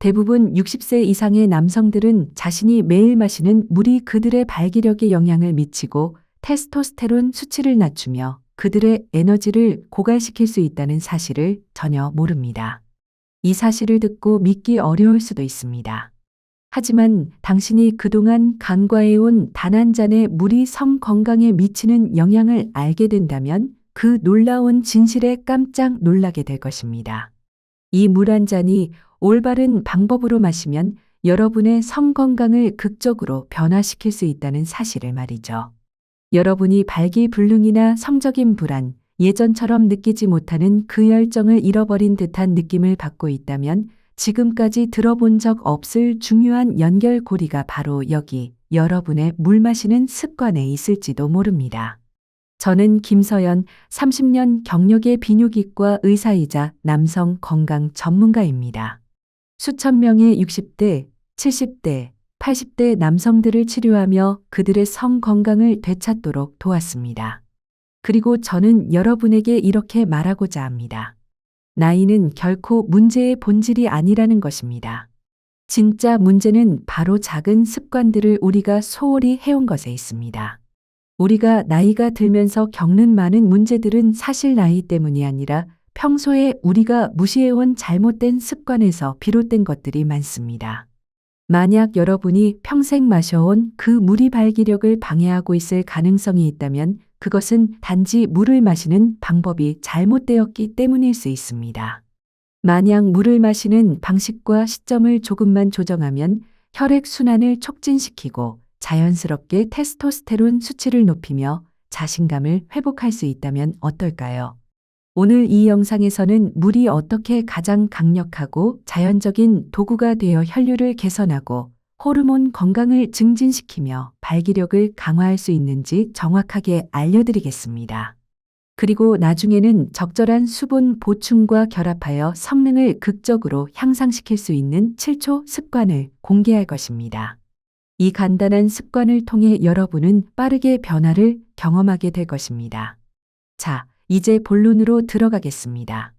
대부분 60세 이상의 남성들은 자신이 매일 마시는 물이 그들의 발기력에 영향을 미치고 테스토스테론 수치를 낮추며 그들의 에너지를 고갈시킬 수 있다는 사실을 전혀 모릅니다. 이 사실을 듣고 믿기 어려울 수도 있습니다. 하지만 당신이 그동안 간과해온 단 한 잔의 물이 성 건강에 미치는 영향을 알게 된다면 그 놀라운 진실에 깜짝 놀라게 될 것입니다. 이 물 한 잔이 올바른 방법으로 마시면 여러분의 성 건강을 극적으로 변화시킬 수 있다는 사실을 말이죠. 여러분이 발기불능이나 성적인 불안, 예전처럼 느끼지 못하는 그 열정을 잃어버린 듯한 느낌을 받고 있다면 지금까지 들어본 적 없을 중요한 연결고리가 바로 여기 여러분의 물 마시는 습관에 있을지도 모릅니다. 저는 김서연, 30년 경력의 비뇨기과 의사이자 남성 건강 전문가입니다. 수천 명의 60대, 70대, 80대 남성들을 치료하며 그들의 성 건강을 되찾도록 도왔습니다. 그리고 저는 여러분에게 이렇게 말하고자 합니다. 나이는 결코 문제의 본질이 아니라는 것입니다. 진짜 문제는 바로 작은 습관들을 우리가 소홀히 해온 것에 있습니다. 우리가 나이가 들면서 겪는 많은 문제들은 사실 나이 때문이 아니라 평소에 우리가 무시해온 잘못된 습관에서 비롯된 것들이 많습니다. 만약 여러분이 평생 마셔온 그 물이 발기력을 방해하고 있을 가능성이 있다면 그것은 단지 물을 마시는 방법이 잘못되었기 때문일 수 있습니다. 만약 물을 마시는 방식과 시점을 조금만 조정하면 혈액순환을 촉진시키고 자연스럽게 테스토스테론 수치를 높이며 자신감을 회복할 수 있다면 어떨까요? 오늘 이 영상에서는 물이 어떻게 가장 강력하고 자연적인 도구가 되어 혈류를 개선하고 호르몬 건강을 증진시키며 발기력을 강화할 수 있는지 정확하게 알려드리겠습니다. 그리고 나중에는 적절한 수분 보충과 결합하여 성능을 극적으로 향상시킬 수 있는 7초 습관을 공개할 것입니다. 이 간단한 습관을 통해 여러분은 빠르게 변화를 경험하게 될 것입니다. 자, 이제 본론으로 들어가겠습니다.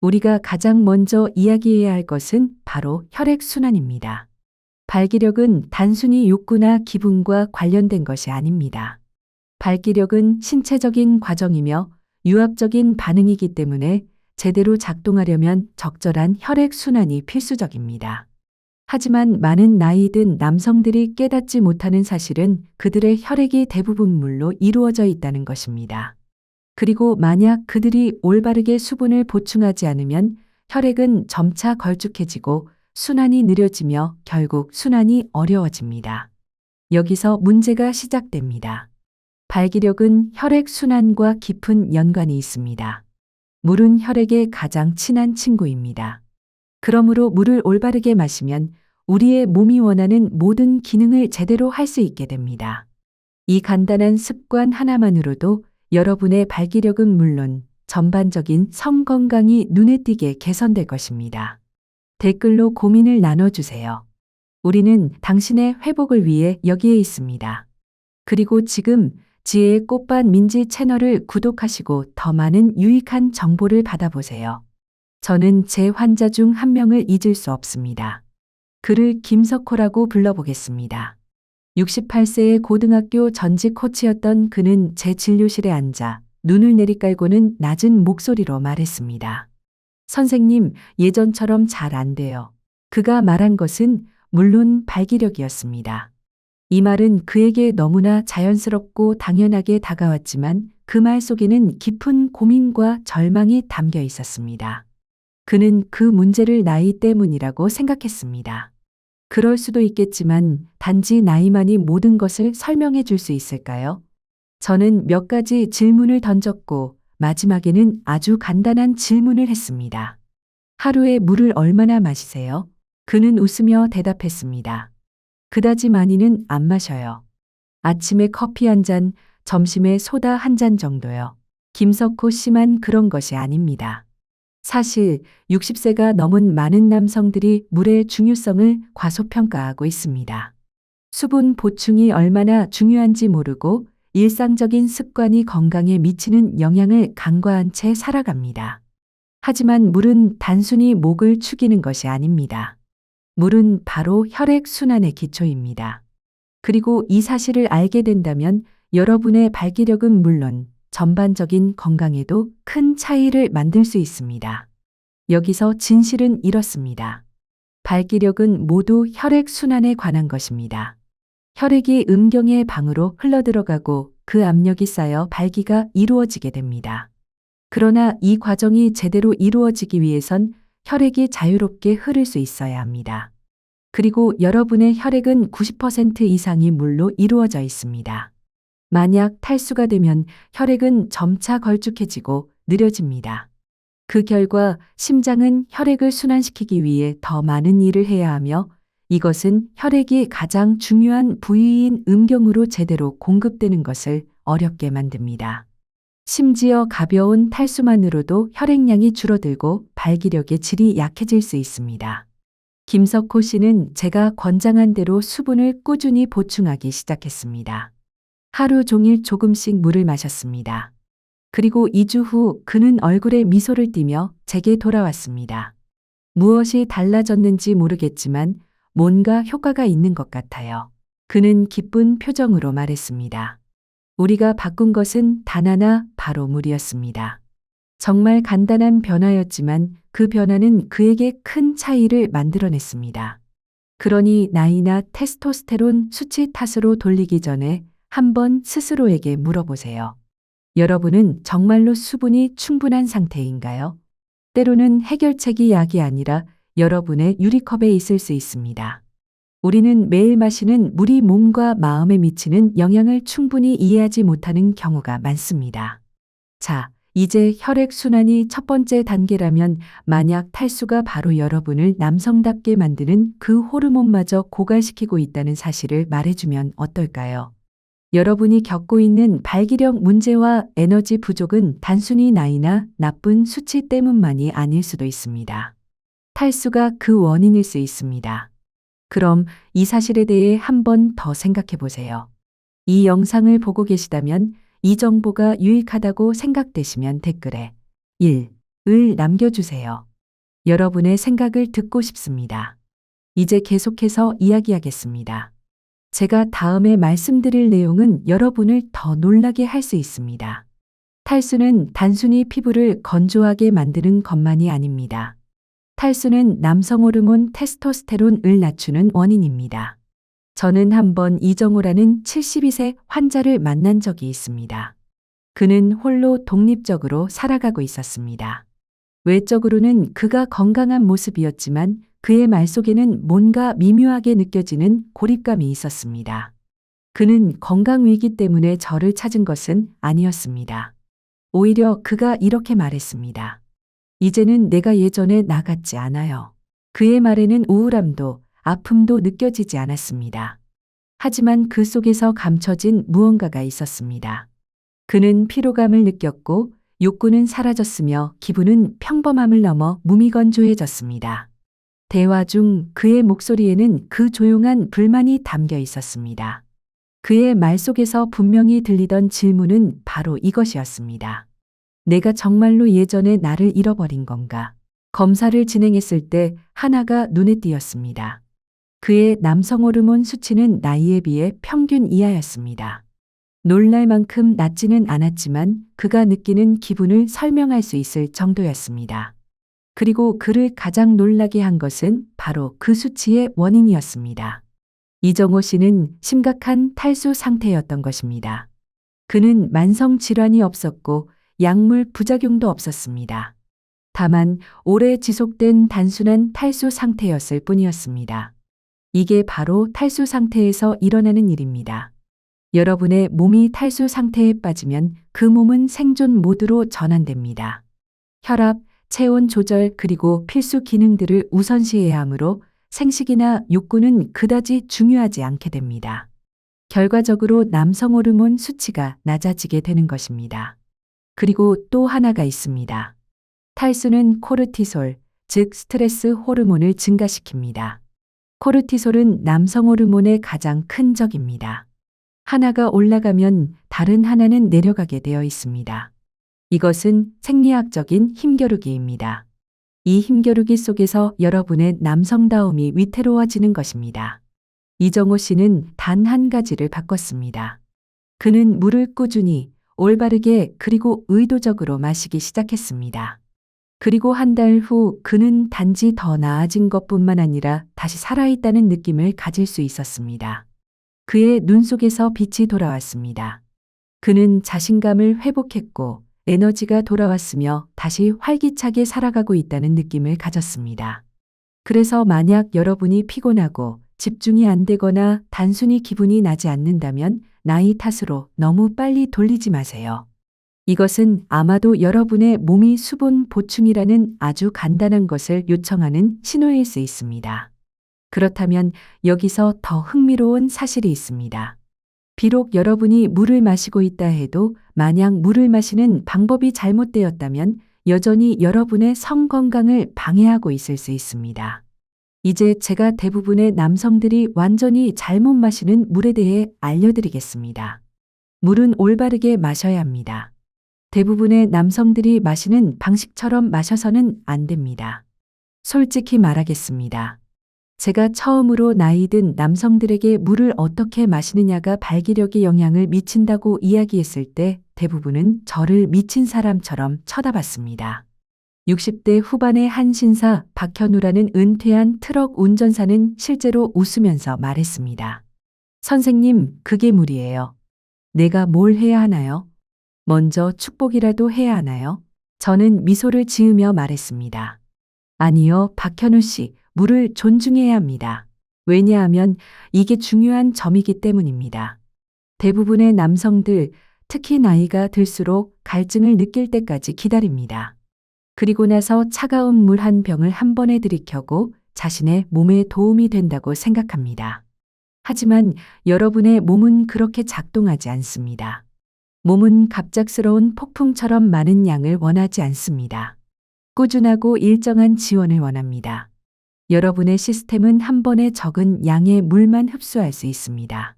우리가 가장 먼저 이야기해야 할 것은 바로 혈액순환입니다. 발기력은 단순히 욕구나 기분과 관련된 것이 아닙니다. 발기력은 신체적인 과정이며 유압적인 반응이기 때문에 제대로 작동하려면 적절한 혈액순환이 필수적입니다. 하지만 많은 나이 든 남성들이 깨닫지 못하는 사실은 그들의 혈액이 대부분 물로 이루어져 있다는 것입니다. 그리고 만약 그들이 올바르게 수분을 보충하지 않으면 혈액은 점차 걸쭉해지고 순환이 느려지며 결국 순환이 어려워집니다. 여기서 문제가 시작됩니다. 발기력은 혈액순환과 깊은 연관이 있습니다. 물은 혈액의 가장 친한 친구입니다. 그러므로 물을 올바르게 마시면 우리의 몸이 원하는 모든 기능을 제대로 할 수 있게 됩니다. 이 간단한 습관 하나만으로도 여러분의 발기력은 물론 전반적인 성 건강이 눈에 띄게 개선될 것입니다. 댓글로 고민을 나눠주세요. 우리는 당신의 회복을 위해 여기에 있습니다. 그리고 지금 지혜의 꽃밭 민지 채널을 구독하시고 더 많은 유익한 정보를 받아보세요. 저는 제 환자 중 한 명을 잊을 수 없습니다. 그를 김석호라고 불러보겠습니다. 68세의 고등학교 전직 코치였던 그는 제 진료실에 앉아 눈을 내리깔고는 낮은 목소리로 말했습니다. 선생님, 예전처럼 잘 안 돼요. 그가 말한 것은 물론 발기력이었습니다. 이 말은 그에게 너무나 자연스럽고 당연하게 다가왔지만 그 말 속에는 깊은 고민과 절망이 담겨 있었습니다. 그는 그 문제를 나이 때문이라고 생각했습니다. 그럴 수도 있겠지만 단지 나이만이 모든 것을 설명해 줄 수 있을까요? 저는 몇 가지 질문을 던졌고 마지막에는 아주 간단한 질문을 했습니다. 하루에 물을 얼마나 마시세요? 그는 웃으며 대답했습니다. 그다지 많이는 안 마셔요. 아침에 커피 한 잔, 점심에 소다 한 잔 정도요. 김석호 씨만 그런 것이 아닙니다. 사실 60세가 넘은 많은 남성들이 물의 중요성을 과소평가하고 있습니다. 수분 보충이 얼마나 중요한지 모르고 일상적인 습관이 건강에 미치는 영향을 간과한 채 살아갑니다. 하지만 물은 단순히 목을 축이는 것이 아닙니다. 물은 바로 혈액 순환의 기초입니다. 그리고 이 사실을 알게 된다면 여러분의 발기력은 물론 전반적인 건강에도 큰 차이를 만들 수 있습니다. 여기서 진실은 이렇습니다. 발기력은 모두 혈액 순환에 관한 것입니다. 혈액이 음경의 방으로 흘러들어가고 그 압력이 쌓여 발기가 이루어지게 됩니다. 그러나 이 과정이 제대로 이루어지기 위해선 혈액이 자유롭게 흐를 수 있어야 합니다. 그리고 여러분의 혈액은 90% 이상이 물로 이루어져 있습니다. 만약 탈수가 되면 혈액은 점차 걸쭉해지고 느려집니다. 그 결과 심장은 혈액을 순환시키기 위해 더 많은 일을 해야 하며 이것은 혈액이 가장 중요한 부위인 음경으로 제대로 공급되는 것을 어렵게 만듭니다. 심지어 가벼운 탈수만으로도 혈액량이 줄어들고 발기력의 질이 약해질 수 있습니다. 김석호 씨는 제가 권장한 대로 수분을 꾸준히 보충하기 시작했습니다. 하루 종일 조금씩 물을 마셨습니다. 그리고 2주 후 그는 얼굴에 미소를 띠며 제게 돌아왔습니다. 무엇이 달라졌는지 모르겠지만 뭔가 효과가 있는 것 같아요. 그는 기쁜 표정으로 말했습니다. 우리가 바꾼 것은 단 하나, 바로 물이었습니다. 정말 간단한 변화였지만 그 변화는 그에게 큰 차이를 만들어냈습니다. 그러니 나이나 테스토스테론 수치 탓으로 돌리기 전에 한번 스스로에게 물어보세요. 여러분은 정말로 수분이 충분한 상태인가요? 때로는 해결책이 약이 아니라 여러분의 유리컵에 있을 수 있습니다. 우리는 매일 마시는 물이 몸과 마음에 미치는 영향을 충분히 이해하지 못하는 경우가 많습니다. 자, 이제 혈액순환이 첫 번째 단계라면 만약 탈수가 바로 여러분을 남성답게 만드는 그 호르몬마저 고갈시키고 있다는 사실을 말해주면 어떨까요? 여러분이 겪고 있는 발기력 문제와 에너지 부족은 단순히 나이나 나쁜 수치 때문만이 아닐 수도 있습니다. 탈수가 그 원인일 수 있습니다. 그럼 이 사실에 대해 한 번 더 생각해 보세요. 이 영상을 보고 계시다면 이 정보가 유익하다고 생각되시면 댓글에 1을 남겨주세요. 여러분의 생각을 듣고 싶습니다. 이제 계속해서 이야기하겠습니다. 제가 다음에 말씀드릴 내용은 여러분을 더 놀라게 할 수 있습니다. 탈수는 단순히 피부를 건조하게 만드는 것만이 아닙니다. 탈수는 남성 호르몬 테스토스테론을 낮추는 원인입니다. 저는 한번 이정호라는 72세 환자를 만난 적이 있습니다. 그는 홀로 독립적으로 살아가고 있었습니다. 외적으로는 그가 건강한 모습이었지만 그의 말 속에는 뭔가 미묘하게 느껴지는 고립감이 있었습니다. 그는 건강 위기 때문에 저를 찾은 것은 아니었습니다. 오히려 그가 이렇게 말했습니다. 이제는 내가 예전에 나 같지 않아요. 그의 말에는 우울함도 아픔도 느껴지지 않았습니다. 하지만 그 속에서 감춰진 무언가가 있었습니다. 그는 피로감을 느꼈고 욕구는 사라졌으며 기분은 평범함을 넘어 무미건조해졌습니다. 대화 중 그의 목소리에는 그 조용한 불만이 담겨 있었습니다. 그의 말 속에서 분명히 들리던 질문은 바로 이것이었습니다. 내가 정말로 예전에 나를 잃어버린 건가? 검사를 진행했을 때 하나가 눈에 띄었습니다. 그의 남성 호르몬 수치는 나이에 비해 평균 이하였습니다. 놀랄 만큼 낮지는 않았지만 그가 느끼는 기분을 설명할 수 있을 정도였습니다. 그리고 그를 가장 놀라게 한 것은 바로 그 수치의 원인이었습니다. 이정호 씨는 심각한 탈수 상태였던 것입니다. 그는 만성 질환이 없었고 약물 부작용도 없었습니다. 다만 오래 지속된 단순한 탈수 상태였을 뿐이었습니다. 이게 바로 탈수 상태에서 일어나는 일입니다. 여러분의 몸이 탈수 상태에 빠지면 그 몸은 생존 모드로 전환됩니다. 혈압, 체온 조절 그리고 필수 기능들을 우선시해야 하므로 생식이나 욕구는 그다지 중요하지 않게 됩니다. 결과적으로 남성 호르몬 수치가 낮아지게 되는 것입니다. 그리고 또 하나가 있습니다. 탈수는 코르티솔, 즉 스트레스 호르몬을 증가시킵니다. 코르티솔은 남성 호르몬의 가장 큰 적입니다. 하나가 올라가면 다른 하나는 내려가게 되어 있습니다. 이것은 생리학적인 힘겨루기입니다. 이 힘겨루기 속에서 여러분의 남성다움이 위태로워지는 것입니다. 이정호 씨는 단 한 가지를 바꿨습니다. 그는 물을 꾸준히, 올바르게 그리고 의도적으로 마시기 시작했습니다. 그리고 한 달 후 그는 단지 더 나아진 것뿐만 아니라 다시 살아있다는 느낌을 가질 수 있었습니다. 그의 눈 속에서 빛이 돌아왔습니다. 그는 자신감을 회복했고 에너지가 돌아왔으며 다시 활기차게 살아가고 있다는 느낌을 가졌습니다. 그래서 만약 여러분이 피곤하고 집중이 안 되거나 단순히 기분이 나지 않는다면 나이 탓으로 너무 빨리 돌리지 마세요. 이것은 아마도 여러분의 몸이 수분 보충이라는 아주 간단한 것을 요청하는 신호일 수 있습니다. 그렇다면 여기서 더 흥미로운 사실이 있습니다. 비록 여러분이 물을 마시고 있다 해도 만약 물을 마시는 방법이 잘못되었다면 여전히 여러분의 성 건강을 방해하고 있을 수 있습니다. 이제 제가 대부분의 남성들이 완전히 잘못 마시는 물에 대해 알려드리겠습니다. 물은 올바르게 마셔야 합니다. 대부분의 남성들이 마시는 방식처럼 마셔서는 안 됩니다. 솔직히 말하겠습니다. 제가 처음으로 나이 든 남성들에게 물을 어떻게 마시느냐가 발기력에 영향을 미친다고 이야기했을 때 대부분은 저를 미친 사람처럼 쳐다봤습니다. 60대 후반의 한 신사 박현우라는 은퇴한 트럭 운전사는 실제로 웃으면서 말했습니다. 선생님, 그게 물이에요. 내가 뭘 해야 하나요? 먼저 축복이라도 해야 하나요? 저는 미소를 지으며 말했습니다. 아니요, 박현우 씨, 물을 존중해야 합니다. 왜냐하면 이게 중요한 점이기 때문입니다. 대부분의 남성들, 특히 나이가 들수록 갈증을 느낄 때까지 기다립니다. 그리고 나서 차가운 물 한 병을 한 번에 들이켜고 자신의 몸에 도움이 된다고 생각합니다. 하지만 여러분의 몸은 그렇게 작동하지 않습니다. 몸은 갑작스러운 폭풍처럼 많은 양을 원하지 않습니다. 꾸준하고 일정한 지원을 원합니다. 여러분의 시스템은 한 번에 적은 양의 물만 흡수할 수 있습니다.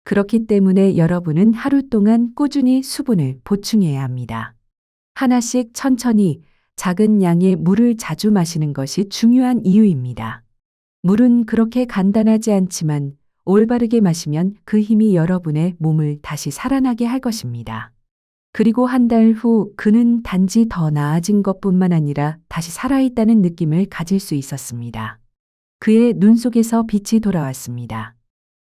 그렇기 때문에 여러분은 하루 동안 꾸준히 수분을 보충해야 합니다. 하나씩 천천히 작은 양의 물을 자주 마시는 것이 중요한 이유입니다. 물은 그렇게 간단하지 않지만 올바르게 마시면 그 힘이 여러분의 몸을 다시 살아나게 할 것입니다. 그리고 한 달 후 그는 단지 더 나아진 것뿐만 아니라 다시 살아있다는 느낌을 가질 수 있었습니다. 그의 눈 속에서 빛이 돌아왔습니다.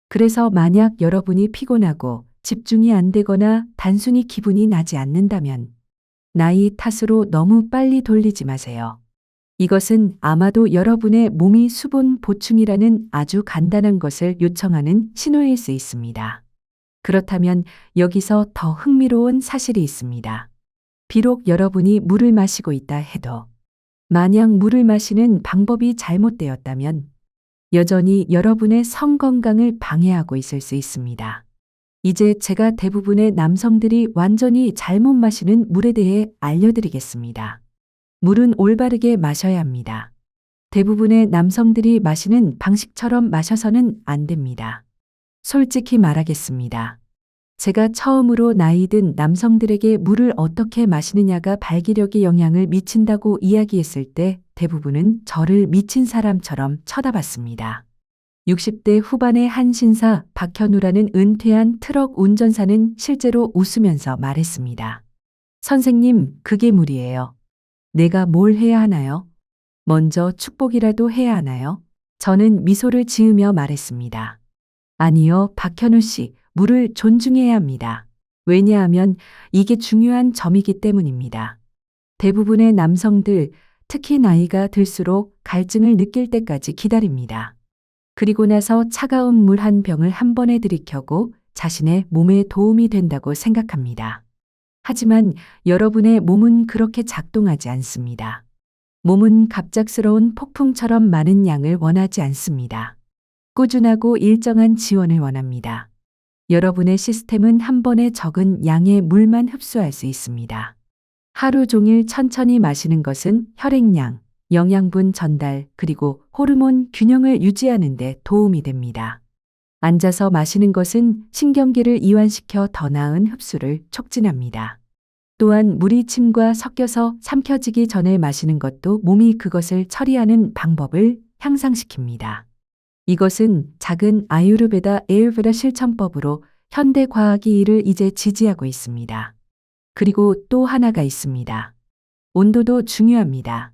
그래서 만약 여러분이 피곤하고 집중이 안 되거나 단순히 기분이 나지 않는다면 나이 탓으로 너무 빨리 돌리지 마세요. 이것은 아마도 여러분의 몸이 수분 보충이라는 아주 간단한 것을 요청하는 신호일 수 있습니다. 그렇다면 여기서 더 흥미로운 사실이 있습니다. 비록 여러분이 물을 마시고 있다 해도 만약 물을 마시는 방법이 잘못되었다면 여전히 여러분의 성 건강을 방해하고 있을 수 있습니다. 이제 제가 대부분의 남성들이 완전히 잘못 마시는 물에 대해 알려드리겠습니다. 물은 올바르게 마셔야 합니다. 대부분의 남성들이 마시는 방식처럼 마셔서는 안 됩니다. 솔직히 말하겠습니다. 제가 처음으로 나이 든 남성들에게 물을 어떻게 마시느냐가 발기력에 영향을 미친다고 이야기했을 때 대부분은 저를 미친 사람처럼 쳐다봤습니다. 60대 후반의 한 신사 박현우라는 은퇴한 트럭 운전사는 실제로 웃으면서 말했습니다. 선생님, 그게 물이에요. 내가 뭘 해야 하나요? 먼저 축복이라도 해야 하나요? 저는 미소를 지으며 말했습니다. 아니요, 박현우 씨, 물을 존중해야 합니다. 왜냐하면 이게 중요한 점이기 때문입니다. 대부분의 남성들, 특히 나이가 들수록 갈증을 느낄 때까지 기다립니다. 그리고 나서 차가운 물 한 병을 한 번에 들이켜고 자신의 몸에 도움이 된다고 생각합니다. 하지만 여러분의 몸은 그렇게 작동하지 않습니다. 몸은 갑작스러운 폭풍처럼 많은 양을 원하지 않습니다. 꾸준하고 일정한 지원을 원합니다. 여러분의 시스템은 한 번에 적은 양의 물만 흡수할 수 있습니다. 하루 종일 천천히 마시는 것은 혈액량, 영양분 전달, 그리고 호르몬 균형을 유지하는 데 도움이 됩니다. 앉아서 마시는 것은 신경계를 이완시켜 더 나은 흡수를 촉진합니다. 또한 물이 침과 섞여서 삼켜지기 전에 마시는 것도 몸이 그것을 처리하는 방법을 향상시킵니다. 이것은 작은 아유르베다 에유르베다 실천법으로 현대 과학이 이를 이제 지지하고 있습니다. 그리고 또 하나가 있습니다. 온도도 중요합니다.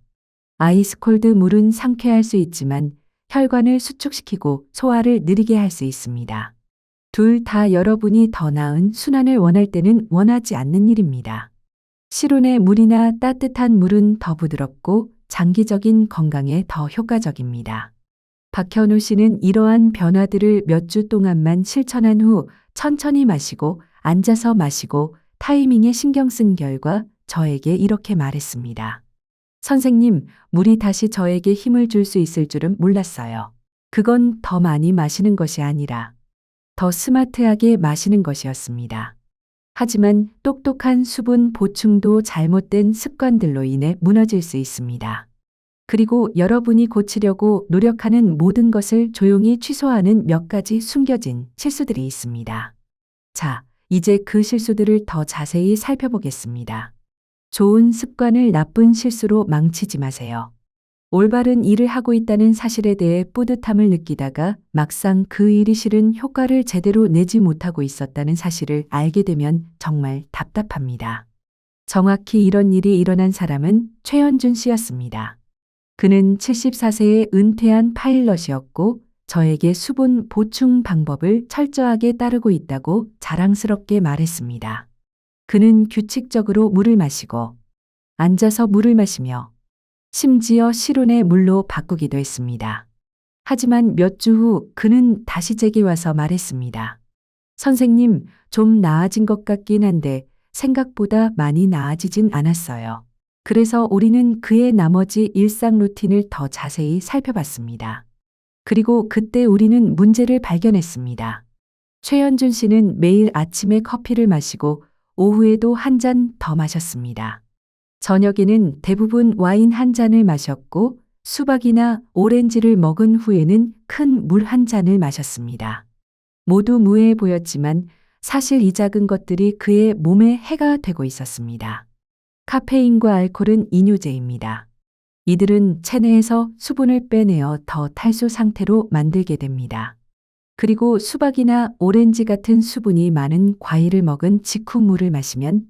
아이스콜드 물은 상쾌할 수 있지만 혈관을 수축시키고 소화를 느리게 할 수 있습니다. 둘 다 여러분이 더 나은 순환을 원할 때는 원하지 않는 일입니다. 실온의 물이나 따뜻한 물은 더 부드럽고 장기적인 건강에 더 효과적입니다. 박현우 씨는 이러한 변화들을 몇 주 동안만 실천한 후 천천히 마시고 앉아서 마시고 타이밍에 신경 쓴 결과 저에게 이렇게 말했습니다. 선생님, 물이 다시 저에게 힘을 줄 수 있을 줄은 몰랐어요. 그건 더 많이 마시는 것이 아니라 더 스마트하게 마시는 것이었습니다. 하지만 똑똑한 수분 보충도 잘못된 습관들로 인해 무너질 수 있습니다. 그리고 여러분이 고치려고 노력하는 모든 것을 조용히 취소하는 몇 가지 숨겨진 실수들이 있습니다. 자, 이제 그 실수들을 더 자세히 살펴보겠습니다. 좋은 습관을 나쁜 실수로 망치지 마세요. 올바른 일을 하고 있다는 사실에 대해 뿌듯함을 느끼다가 막상 그 일이 실은 효과를 제대로 내지 못하고 있었다는 사실을 알게 되면 정말 답답합니다. 정확히 이런 일이 일어난 사람은 최현준 씨였습니다. 그는 74세에 은퇴한 파일럿이었고 저에게 수분 보충 방법을 철저하게 따르고 있다고 자랑스럽게 말했습니다. 그는 규칙적으로 물을 마시고 앉아서 물을 마시며 심지어 실온의 물로 바꾸기도 했습니다. 하지만 몇 주 후 그는 다시 제게 와서 말했습니다. 선생님, 좀 나아진 것 같긴 한데 생각보다 많이 나아지진 않았어요. 그래서 우리는 그의 나머지 일상 루틴을 더 자세히 살펴봤습니다. 그리고 그때 우리는 문제를 발견했습니다. 최현준 씨는 매일 아침에 커피를 마시고 오후에도 한 잔 더 마셨습니다. 저녁에는 대부분 와인 한 잔을 마셨고 수박이나 오렌지를 먹은 후에는 큰 물 한 잔을 마셨습니다. 모두 무해해 보였지만 사실 이 작은 것들이 그의 몸에 해가 되고 있었습니다. 카페인과 알코올은 이뇨제입니다. 이들은 체내에서 수분을 빼내어 더 탈수 상태로 만들게 됩니다. 그리고 수박이나 오렌지 같은 수분이 많은 과일을 먹은 직후 물을 마시면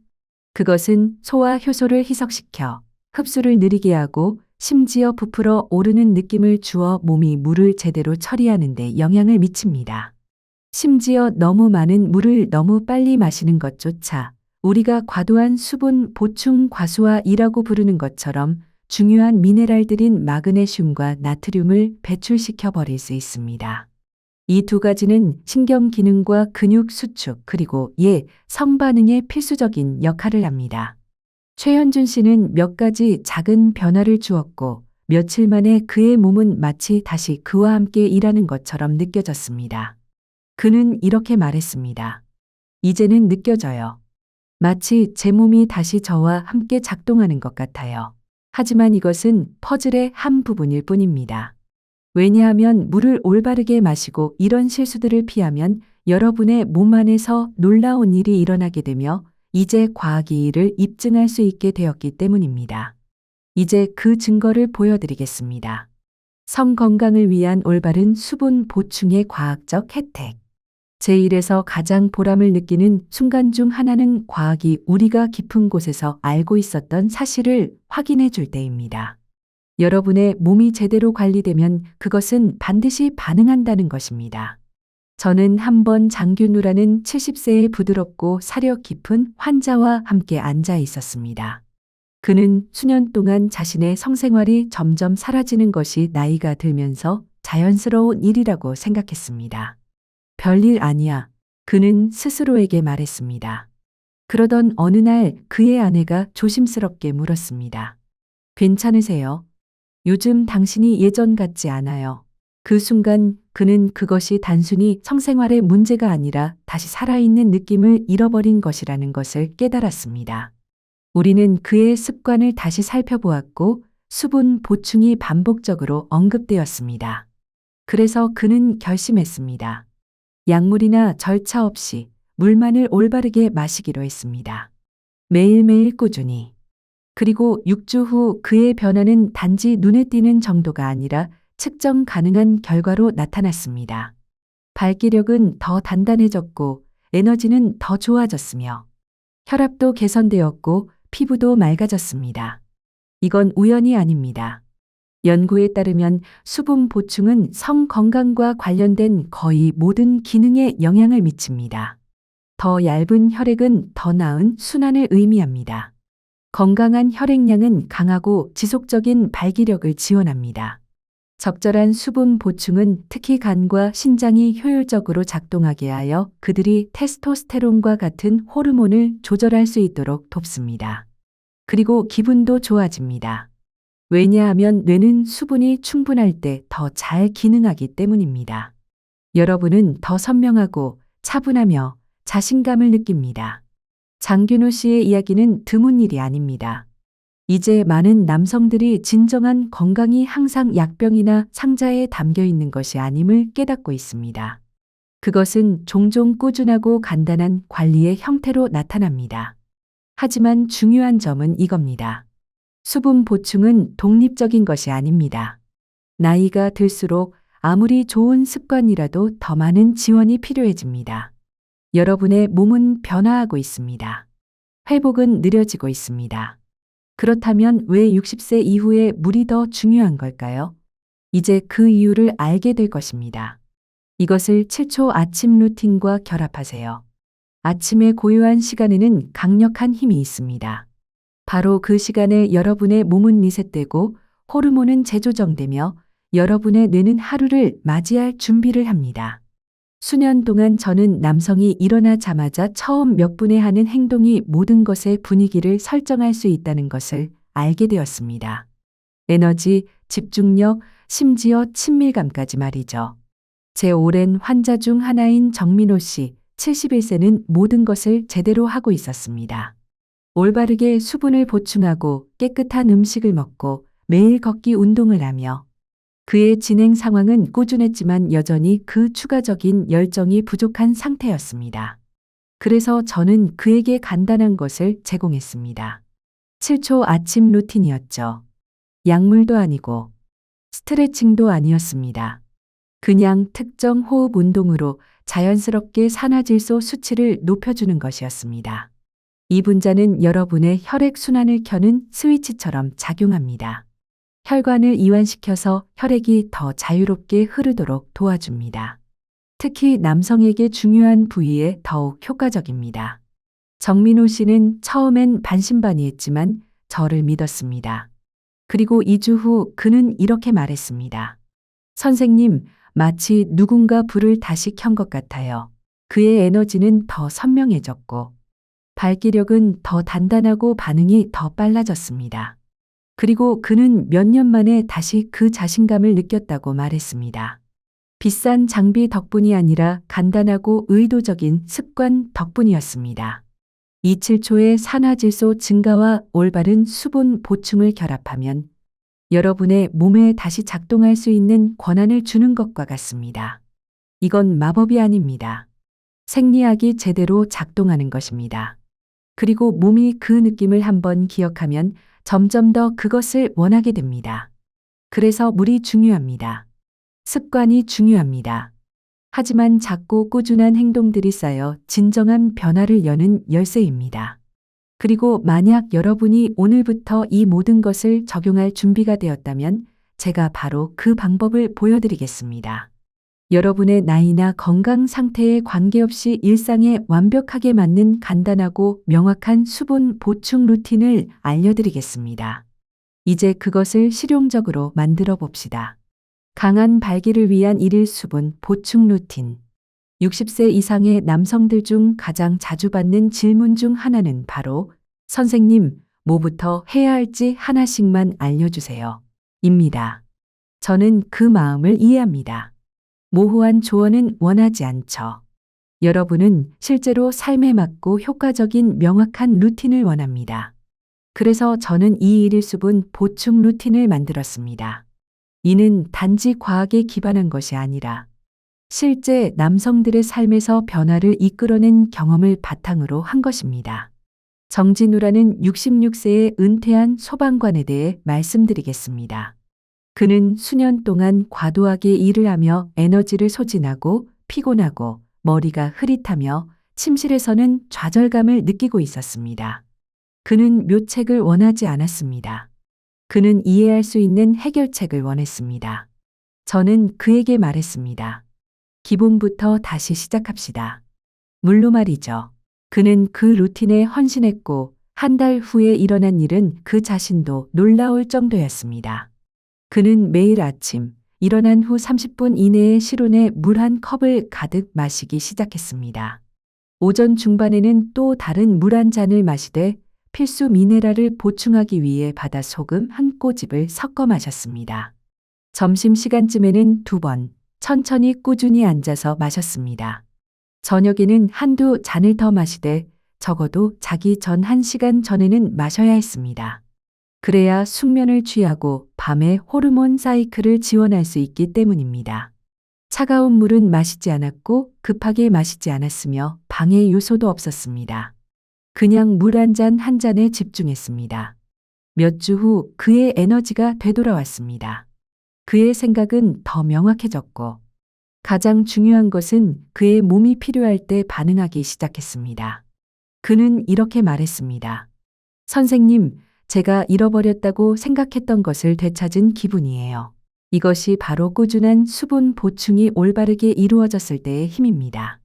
그것은 소화 효소를 희석시켜 흡수를 느리게 하고 심지어 부풀어 오르는 느낌을 주어 몸이 물을 제대로 처리하는 데 영향을 미칩니다. 심지어 너무 많은 물을 너무 빨리 마시는 것조차 우리가 과도한 수분 보충 과수화이라고 부르는 것처럼 중요한 미네랄들인 마그네슘과 나트륨을 배출시켜 버릴 수 있습니다. 이 두 가지는 신경 기능과 근육 수축 그리고 성반응에 필수적인 역할을 합니다. 최현준 씨는 몇 가지 작은 변화를 주었고 며칠 만에 그의 몸은 마치 다시 그와 함께 일하는 것처럼 느껴졌습니다. 그는 이렇게 말했습니다. 이제는 느껴져요. 마치 제 몸이 다시 저와 함께 작동하는 것 같아요. 하지만 이것은 퍼즐의 한 부분일 뿐입니다. 왜냐하면 물을 올바르게 마시고 이런 실수들을 피하면 여러분의 몸 안에서 놀라운 일이 일어나게 되며 이제 과학이 이를 입증할 수 있게 되었기 때문입니다. 이제 그 증거를 보여드리겠습니다. 성 건강을 위한 올바른 수분 보충의 과학적 혜택. 제1에서 가장 보람을 느끼는 순간 중 하나는 과학이 우리가 깊은 곳에서 알고 있었던 사실을 확인해 줄 때입니다. 여러분의 몸이 제대로 관리되면 그것은 반드시 반응한다는 것입니다. 저는 한번 장균우라는 70세의 부드럽고 사력 깊은 환자와 함께 앉아 있었습니다. 그는 수년 동안 자신의 성생활이 점점 사라지는 것이 나이가 들면서 자연스러운 일이라고 생각했습니다. 별일 아니야. 그는 스스로에게 말했습니다. 그러던 어느 날 그의 아내가 조심스럽게 물었습니다. 괜찮으세요? 요즘 당신이 예전 같지 않아요. 그 순간 그는 그것이 단순히 성생활의 문제가 아니라 다시 살아있는 느낌을 잃어버린 것이라는 것을 깨달았습니다. 우리는 그의 습관을 다시 살펴보았고 수분 보충이 반복적으로 언급되었습니다. 그래서 그는 결심했습니다. 약물이나 절차 없이 물만을 올바르게 마시기로 했습니다. 매일매일 꾸준히. 그리고 6주 후 그의 변화는 단지 눈에 띄는 정도가 아니라 측정 가능한 결과로 나타났습니다. 발기력은 더 단단해졌고 에너지는 더 좋아졌으며 혈압도 개선되었고 피부도 맑아졌습니다. 이건 우연이 아닙니다. 연구에 따르면 수분 보충은 성 건강과 관련된 거의 모든 기능에 영향을 미칩니다. 더 얇은 혈액은 더 나은 순환을 의미합니다. 건강한 혈액량은 강하고 지속적인 발기력을 지원합니다. 적절한 수분 보충은 특히 간과 신장이 효율적으로 작동하게 하여 그들이 테스토스테론과 같은 호르몬을 조절할 수 있도록 돕습니다. 그리고 기분도 좋아집니다. 왜냐하면 뇌는 수분이 충분할 때 더 잘 기능하기 때문입니다. 여러분은 더 선명하고 차분하며 자신감을 느낍니다. 장균호 씨의 이야기는 드문 일이 아닙니다. 이제 많은 남성들이 진정한 건강이 항상 약병이나 상자에 담겨 있는 것이 아님을 깨닫고 있습니다. 그것은 종종 꾸준하고 간단한 관리의 형태로 나타납니다. 하지만 중요한 점은 이겁니다. 수분 보충은 독립적인 것이 아닙니다. 나이가 들수록 아무리 좋은 습관이라도 더 많은 지원이 필요해집니다. 여러분의 몸은 변화하고 있습니다. 회복은 느려지고 있습니다. 그렇다면 왜 60세 이후에 물이 더 중요한 걸까요? 이제 그 이유를 알게 될 것입니다. 이것을 7초 아침 루틴과 결합하세요. 아침의 고요한 시간에는 강력한 힘이 있습니다. 바로 그 시간에 여러분의 몸은 리셋되고 호르몬은 재조정되며 여러분의 뇌는 하루를 맞이할 준비를 합니다. 수년 동안 저는 남성이 일어나자마자 처음 몇 분에 하는 행동이 모든 것의 분위기를 설정할 수 있다는 것을 알게 되었습니다. 에너지, 집중력, 심지어 친밀감까지 말이죠. 제 오랜 환자 중 하나인 정민호 씨, 71세는 모든 것을 제대로 하고 있었습니다. 올바르게 수분을 보충하고 깨끗한 음식을 먹고 매일 걷기 운동을 하며 그의 진행 상황은 꾸준했지만 여전히 그 추가적인 열정이 부족한 상태였습니다. 그래서 저는 그에게 간단한 것을 제공했습니다. 7초 아침 루틴이었죠. 약물도 아니고 스트레칭도 아니었습니다. 그냥 특정 호흡 운동으로 자연스럽게 산화질소 수치를 높여주는 것이었습니다. 이 분자는 여러분의 혈액순환을 켜는 스위치처럼 작용합니다. 혈관을 이완시켜서 혈액이 더 자유롭게 흐르도록 도와줍니다. 특히 남성에게 중요한 부위에 더욱 효과적입니다. 정민호 씨는 처음엔 반신반의했지만 저를 믿었습니다. 그리고 2주 후 그는 이렇게 말했습니다. 선생님, 마치 누군가 불을 다시 켠 것 같아요. 그의 에너지는 더 선명해졌고 발기력은 더 단단하고 반응이 더 빨라졌습니다. 그리고 그는 몇 년 만에 다시 그 자신감을 느꼈다고 말했습니다. 비싼 장비 덕분이 아니라 간단하고 의도적인 습관 덕분이었습니다. 이 7초의 산화질소 증가와 올바른 수분 보충을 결합하면 여러분의 몸에 다시 작동할 수 있는 권한을 주는 것과 같습니다. 이건 마법이 아닙니다. 생리학이 제대로 작동하는 것입니다. 그리고 몸이 그 느낌을 한번 기억하면 점점 더 그것을 원하게 됩니다. 그래서 물이 중요합니다. 습관이 중요합니다. 하지만 작고 꾸준한 행동들이 쌓여 진정한 변화를 여는 열쇠입니다. 그리고 만약 여러분이 오늘부터 이 모든 것을 적용할 준비가 되었다면 제가 바로 그 방법을 보여드리겠습니다. 여러분의 나이나 건강 상태에 관계없이 일상에 완벽하게 맞는 간단하고 명확한 수분 보충 루틴을 알려드리겠습니다. 이제 그것을 실용적으로 만들어 봅시다. 강한 발기를 위한 일일 수분 보충 루틴. 60세 이상의 남성들 중 가장 자주 받는 질문 중 하나는 바로 선생님, 뭐부터 해야 할지 하나씩만 알려주세요. 입니다. 저는 그 마음을 이해합니다. 모호한 조언은 원하지 않죠. 여러분은 실제로 삶에 맞고 효과적인 명확한 루틴을 원합니다. 그래서 저는 이 일일 수분 보충 루틴을 만들었습니다. 이는 단지 과학에 기반한 것이 아니라 실제 남성들의 삶에서 변화를 이끌어낸 경험을 바탕으로 한 것입니다. 정진우라는 66세의 은퇴한 소방관에 대해 말씀드리겠습니다. 그는 수년 동안 과도하게 일을 하며 에너지를 소진하고 피곤하고 머리가 흐릿하며 침실에서는 좌절감을 느끼고 있었습니다. 그는 묘책을 원하지 않았습니다. 그는 이해할 수 있는 해결책을 원했습니다. 저는 그에게 말했습니다. 기본부터 다시 시작합시다. 물로 말이죠. 그는 그 루틴에 헌신했고 한 달 후에 일어난 일은 그 자신도 놀라울 정도였습니다. 그는 매일 아침 일어난 후 30분 이내에 실온에 물 한 컵을 가득 마시기 시작했습니다. 오전 중반에는 또 다른 물 한 잔을 마시되 필수 미네랄을 보충하기 위해 바다 소금 한 꼬집을 섞어 마셨습니다. 점심시간쯤에는 2번 천천히 꾸준히 앉아서 마셨습니다. 저녁에는 한두 잔을 더 마시되 적어도 자기 전 1시간 전에는 마셔야 했습니다. 그래야 숙면을 취하고 밤에 호르몬 사이클을 지원할 수 있기 때문입니다. 차가운 물은 마시지 않았고 급하게 마시지 않았으며 방해 요소도 없었습니다. 그냥 물 한 잔에 집중했습니다. 몇 주 후 그의 에너지가 되돌아왔습니다. 그의 생각은 더 명확해졌고 가장 중요한 것은 그의 몸이 필요할 때 반응하기 시작했습니다. 그는 이렇게 말했습니다. 선생님, 제가 잃어버렸다고 생각했던 것을 되찾은 기분이에요. 이것이 바로 꾸준한 수분 보충이 올바르게 이루어졌을 때의 힘입니다.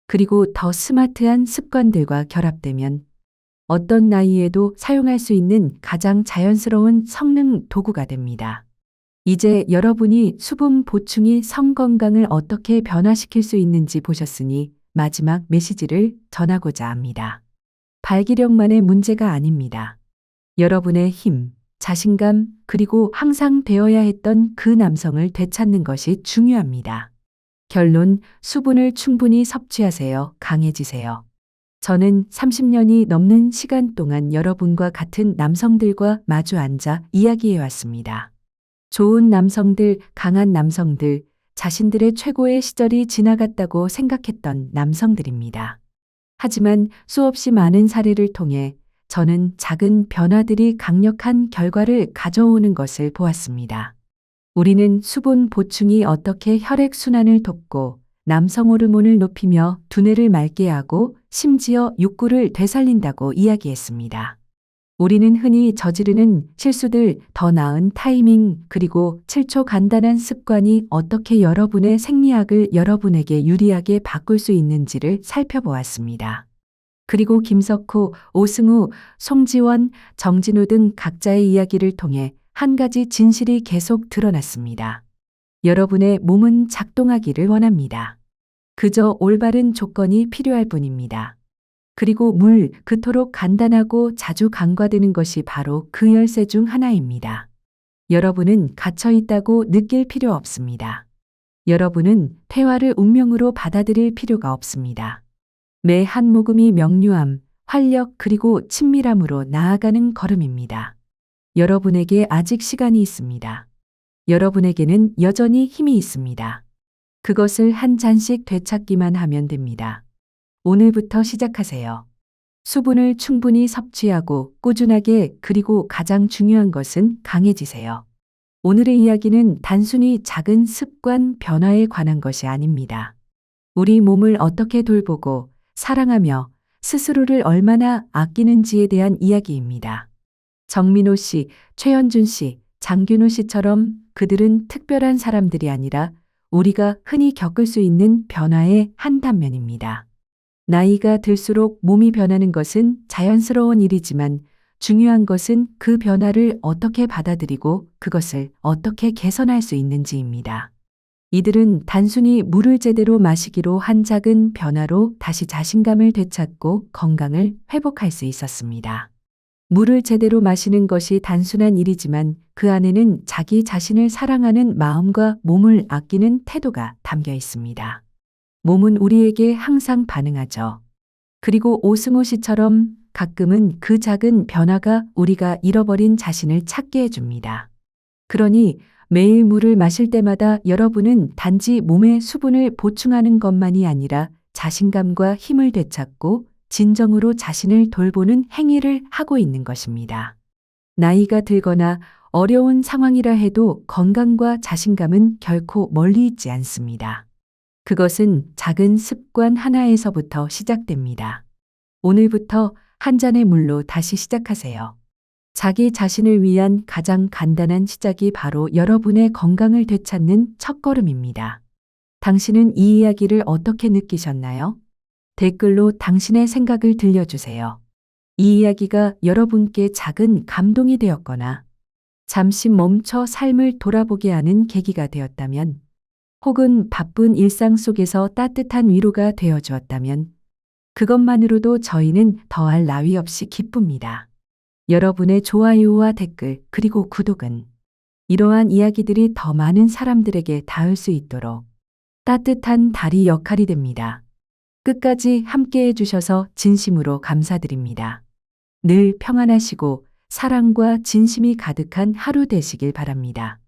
그리고 더 스마트한 습관들과 결합되면 어떤 나이에도 사용할 수 있는 가장 자연스러운 성능 도구가 됩니다. 이제 여러분이 수분 보충이 성 건강을 어떻게 변화시킬 수 있는지 보셨으니 마지막 메시지를 전하고자 합니다. 발기력만의 문제가 아닙니다. 여러분의 힘, 자신감, 그리고 항상 되어야 했던 그 남성을 되찾는 것이 중요합니다. 결론, 수분을 충분히 섭취하세요. 강해지세요. 저는 30년이 넘는 시간 동안 여러분과 같은 남성들과 마주 앉아 이야기해 왔습니다. 좋은 남성들, 강한 남성들, 자신들의 최고의 시절이 지나갔다고 생각했던 남성들입니다. 하지만 수없이 많은 사례를 통해 저는 작은 변화들이 강력한 결과를 가져오는 것을 보았습니다. 우리는 수분 보충이 어떻게 혈액순환을 돕고 남성 호르몬을 높이며 두뇌를 맑게 하고 심지어 욕구를 되살린다고 이야기했습니다. 우리는 흔히 저지르는 실수들, 더 나은 타이밍, 그리고 7초 간단한 습관이 어떻게 여러분의 생리학을 여러분에게 유리하게 바꿀 수 있는지를 살펴보았습니다. 그리고 김석호, 오승우, 송지원, 정진우 등 각자의 이야기를 통해 한 가지 진실이 계속 드러났습니다. 여러분의 몸은 작동하기를 원합니다. 그저 올바른 조건이 필요할 뿐입니다. 그리고 물, 그토록 간단하고 자주 간과되는 것이 바로 그 열쇠 중 하나입니다. 여러분은 갇혀 있다고 느낄 필요 없습니다. 여러분은 퇴화를 운명으로 받아들일 필요가 없습니다. 매 한 모금이 명료함, 활력 그리고 친밀함으로 나아가는 걸음입니다. 여러분에게 아직 시간이 있습니다. 여러분에게는 여전히 힘이 있습니다. 그것을 한 잔씩 되찾기만 하면 됩니다. 오늘부터 시작하세요. 수분을 충분히 섭취하고 꾸준하게, 그리고 가장 중요한 것은 강해지세요. 오늘의 이야기는 단순히 작은 습관 변화에 관한 것이 아닙니다. 우리 몸을 어떻게 돌보고 사랑하며 스스로를 얼마나 아끼는지에 대한 이야기입니다. 정민호 씨, 최현준 씨, 장균호 씨처럼 그들은 특별한 사람들이 아니라 우리가 흔히 겪을 수 있는 변화의 한 단면입니다. 나이가 들수록 몸이 변하는 것은 자연스러운 일이지만 중요한 것은 그 변화를 어떻게 받아들이고 그것을 어떻게 개선할 수 있는지입니다. 이들은 단순히 물을 제대로 마시기로 한 작은 변화로 다시 자신감을 되찾고 건강을 회복할 수 있었습니다. 물을 제대로 마시는 것이 단순한 일이지만 그 안에는 자기 자신을 사랑하는 마음과 몸을 아끼는 태도가 담겨 있습니다. 몸은 우리에게 항상 반응하죠. 그리고 오승호 씨처럼 가끔은 그 작은 변화가 우리가 잃어버린 자신을 찾게 해줍니다. 그러니 매일 물을 마실 때마다 여러분은 단지 몸의 수분을 보충하는 것만이 아니라 자신감과 힘을 되찾고 진정으로 자신을 돌보는 행위를 하고 있는 것입니다. 나이가 들거나 어려운 상황이라 해도 건강과 자신감은 결코 멀리 있지 않습니다. 그것은 작은 습관 하나에서부터 시작됩니다. 오늘부터 한 잔의 물로 다시 시작하세요. 자기 자신을 위한 가장 간단한 시작이 바로 여러분의 건강을 되찾는 첫걸음입니다. 당신은 이 이야기를 어떻게 느끼셨나요? 댓글로 당신의 생각을 들려주세요. 이 이야기가 여러분께 작은 감동이 되었거나 잠시 멈춰 삶을 돌아보게 하는 계기가 되었다면, 혹은 바쁜 일상 속에서 따뜻한 위로가 되어 주었다면 그것만으로도 저희는 더할 나위 없이 기쁩니다. 여러분의 좋아요와 댓글 그리고 구독은 이러한 이야기들이 더 많은 사람들에게 닿을 수 있도록 따뜻한 다리 역할이 됩니다. 끝까지 함께 해주셔서 진심으로 감사드립니다. 늘 평안하시고 사랑과 진심이 가득한 하루 되시길 바랍니다.